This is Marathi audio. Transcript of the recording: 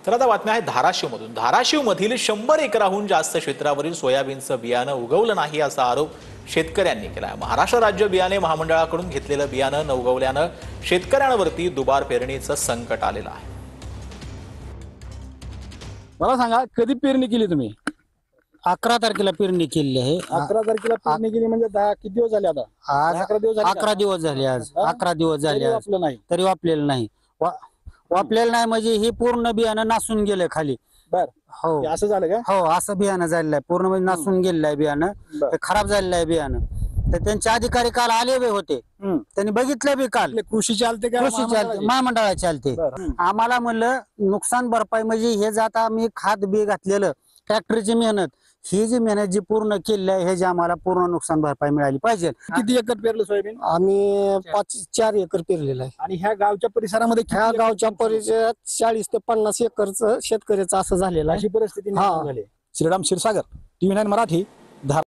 तर आता बातम्या आहे धाराशिवमधून। धाराशिवमधील 100 एकराहून जास्त क्षेत्रावरील सोयाबीनचं बियाणं उगवलं नाही असा आरोप शेतकऱ्यांनी केला आहे। महाराष्ट्र राज्य बियाणे महामंडळाकडून घेतलेलं बियाणं न उगवल्यानं शेतकऱ्यांवरती दुबार पेरणीचं संकट आलेलं आहे। मला सांगा, कधी पेरणी केली तुम्ही? 11 तारखेला पेरणी केली आहे। 11 तारखेला पेरणी केली म्हणजे किती दिवस झाले आता? आज 11 दिवस झाले. 11 दिवस झाले आज 11 दिवस झाले आज आपलं नाही तरी वापलेलं नाही। वापलेलं नाही म्हणजे हे पूर्ण बियाणं नासून गेलं खाली। बर हो हे असं झालं का? हो असं बियाणं झालेलं आहे, पूर्ण म्हणजे नासून गेलेलं आहे बियाणं, ते खराब झालेलं आहे बियाणं। तर त्यांचे अधिकारी काल आले बी होते, त्यांनी बघितलं बी काल। कृषी चालते का? कृषी चालते, महामंडळाचे चालते। आम्हाला म्हणलं नुकसान भरपाई म्हणजे हे जात आम्ही खात बी घातलेलं, ट्रॅक्टरची मेहनत, ही जी मेहनत जी पूर्ण केली आहे हे जे आम्हाला पूर्ण नुकसान भरपाई मिळाली पाहिजे। किती एकर पेरलं सोयाबीन? आम्ही 4 एकर पेरलेलं आहे। आणि ह्या गावच्या परिसरामध्ये ह्या गावच्या परिसरात 40 ते 50 एकरचं शेतकऱ्याचं असं झालेलं आहे। अशी परिस्थिती निर्माण झाली। श्रीराम क्षीरसागर, TV9 मराठी।